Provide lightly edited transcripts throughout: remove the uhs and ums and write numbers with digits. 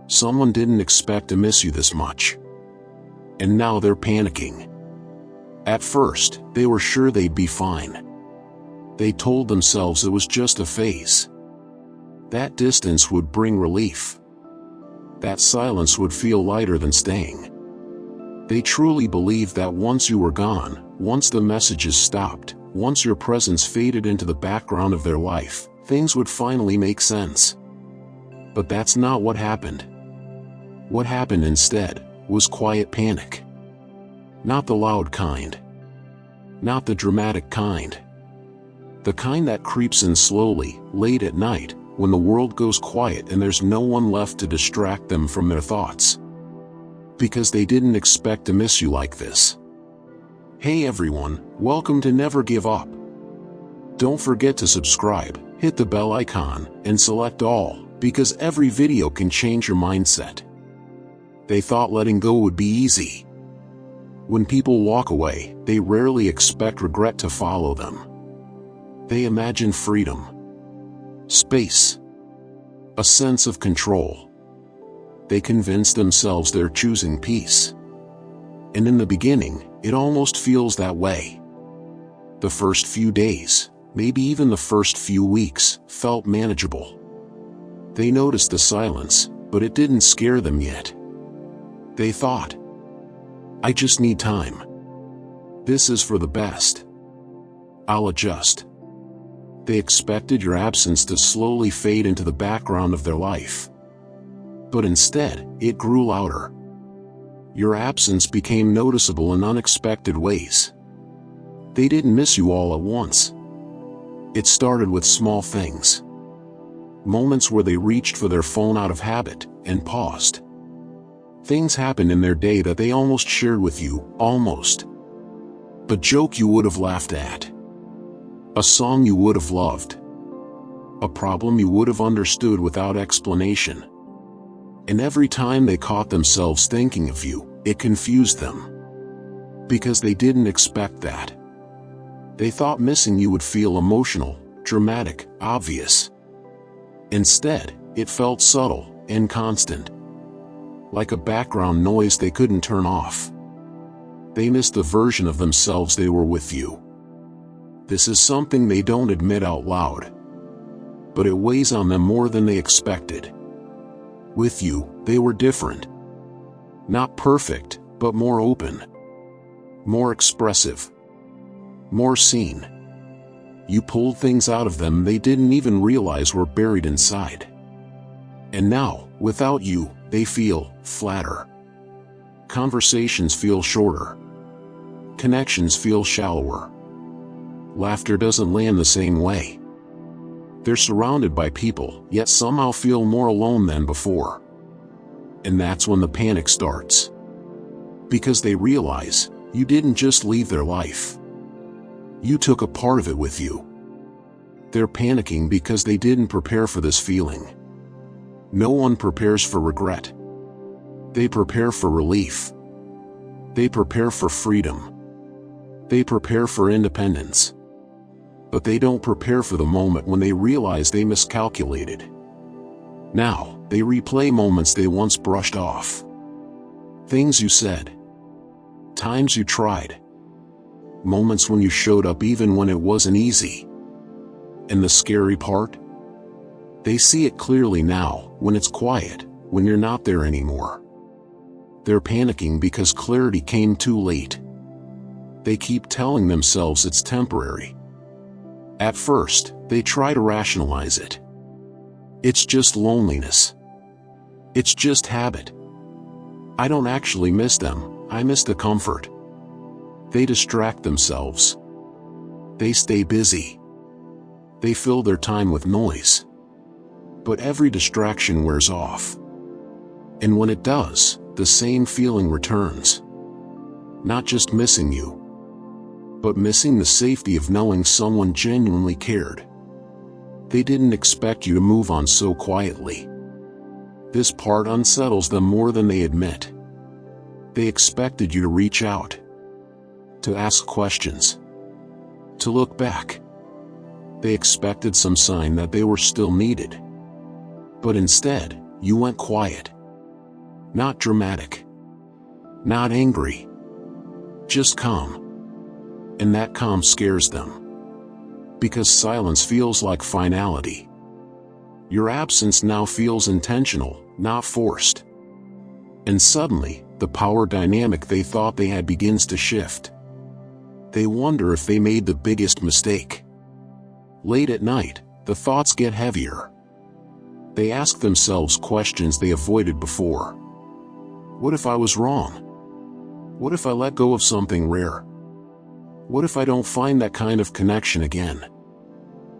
Someone didn't expect to miss you this much. And now they're panicking. At first, they were sure they'd be fine. They told themselves it was just a phase. That distance would bring relief. That silence would feel lighter than staying. They truly believed that once you were gone, once the messages stopped, once your presence faded into the background of their life, things would finally make sense. But that's not what happened. What happened instead was quiet panic. Not the loud kind. Not the dramatic kind. The kind that creeps in slowly, late at night, when the world goes quiet and there's no one left to distract them from their thoughts. Because they didn't expect to miss you like this. Hey everyone, welcome to Never Give Up. Don't forget to subscribe, hit the bell icon, and select all, because every video can change your mindset. They thought letting go would be easy. When people walk away, they rarely expect regret to follow them. They imagine freedom, space, a sense of control. They convince themselves they're choosing peace. And in the beginning, it almost feels that way. The first few days, maybe even the first few weeks, felt manageable. They noticed the silence, but it didn't scare them yet. They thought, I just need time. This is for the best. I'll adjust. They expected your absence to slowly fade into the background of their life. But instead, it grew louder. Your absence became noticeable in unexpected ways. They didn't miss you all at once. It started with small things. Moments where they reached for their phone out of habit and paused. Things happened in their day that they almost shared with you, almost. A joke you would have laughed at. A song you would have loved. A problem you would have understood without explanation. And every time they caught themselves thinking of you, it confused them. Because they didn't expect that. They thought missing you would feel emotional, dramatic, obvious. Instead, it felt subtle and constant. Like a background noise they couldn't turn off. They missed the version of themselves they were with you. This is something they don't admit out loud. But it weighs on them more than they expected. With you, they were different. Not perfect, but more open. More expressive. More seen. You pulled things out of them they didn't even realize were buried inside. And now, without you, they feel flatter. Conversations feel shorter. Connections feel shallower. Laughter doesn't land the same way. They're surrounded by people, yet somehow feel more alone than before. And that's when the panic starts. Because they realize, you didn't just leave their life. You took a part of it with you. They're panicking because they didn't prepare for this feeling. No one prepares for regret. They prepare for relief. They prepare for freedom. They prepare for independence. But they don't prepare for the moment when they realize they miscalculated. Now, they replay moments they once brushed off. Things you said. Times you tried. Moments when you showed up even when it wasn't easy. And the scary part? They see it clearly now, when it's quiet, when you're not there anymore. They're panicking because clarity came too late. They keep telling themselves it's temporary. At first, they try to rationalize it. It's just loneliness. It's just habit. I don't actually miss them, I miss the comfort. They distract themselves. They stay busy. They fill their time with noise. But every distraction wears off. And when it does, the same feeling returns. Not just missing you, but missing the safety of knowing someone genuinely cared. They didn't expect you to move on so quietly. This part unsettles them more than they admit. They expected you to reach out, to ask questions, to look back. They expected some sign that they were still needed. But instead, you went quiet. Not dramatic. Not angry. Just calm. And that calm scares them. Because silence feels like finality. Your absence now feels intentional, not forced. And suddenly, the power dynamic they thought they had begins to shift. They wonder if they made the biggest mistake. Late at night, the thoughts get heavier. They ask themselves questions they avoided before. What if I was wrong? What if I let go of something rare? What if I don't find that kind of connection again?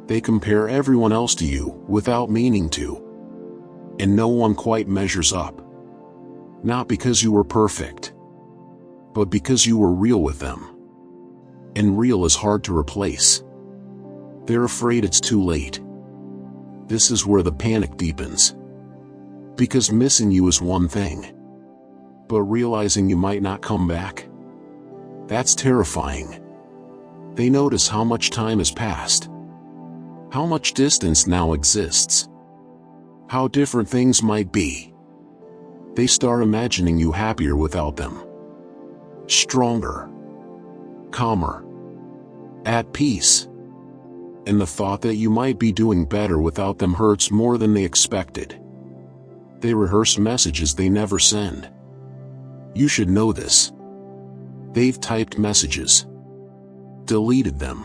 They compare everyone else to you, without meaning to. And no one quite measures up. Not because you were perfect, but because you were real with them. And real is hard to replace. They're afraid it's too late. This is where the panic deepens. Because missing you is one thing. But realizing you might not come back, that's terrifying. They notice how much time has passed. How much distance now exists. How different things might be. They start imagining you happier without them. Stronger. Calmer. At peace. And the thought that you might be doing better without them hurts more than they expected. They rehearse messages they never send. You should know this. They've typed messages. Deleted them.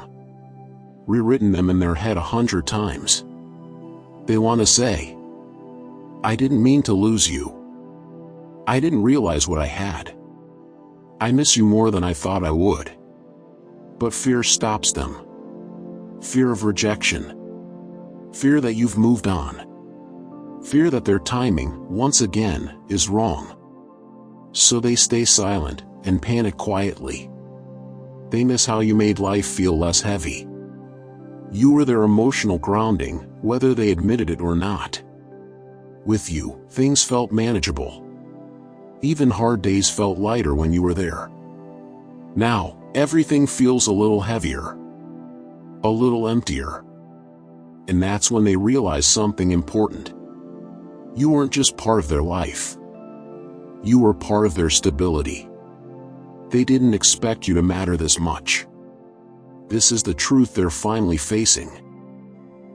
Rewritten them in their head 100 times. They want to say, I didn't mean to lose you. I didn't realize what I had. I miss you more than I thought I would. But fear stops them. Fear of rejection. Fear that you've moved on. Fear that their timing, once again, is wrong. So they stay silent and panic quietly. They miss how you made life feel less heavy. You were their emotional grounding, whether they admitted it or not. With you, things felt manageable. Even hard days felt lighter when you were there. Now, everything feels a little heavier. A little emptier. And that's when they realize something important. You weren't just part of their life. You were part of their stability. They didn't expect you to matter this much. This is the truth they're finally facing.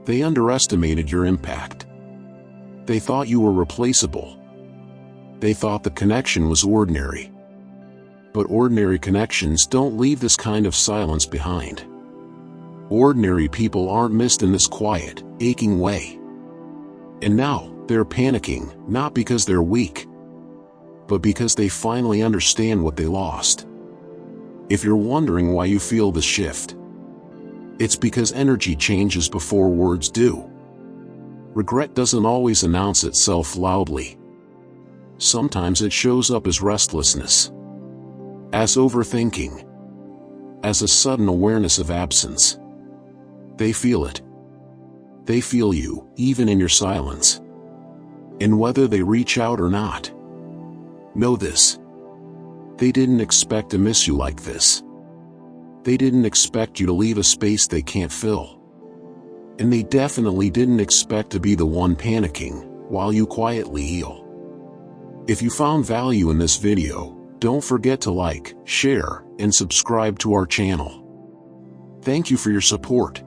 They underestimated your impact. They thought you were replaceable. They thought the connection was ordinary. But ordinary connections don't leave this kind of silence behind. Ordinary people aren't missed in this quiet, aching way. And now, they're panicking, not because they're weak, but because they finally understand what they lost. If you're wondering why you feel the shift, it's because energy changes before words do. Regret doesn't always announce itself loudly. Sometimes it shows up as restlessness, as overthinking, as a sudden awareness of absence. They feel it. They feel you, even in your silence. And whether they reach out or not, know this. They didn't expect to miss you like this. They didn't expect you to leave a space they can't fill. And they definitely didn't expect to be the one panicking while you quietly heal. If you found value in this video, don't forget to like, share, and subscribe to our channel. Thank you for your support.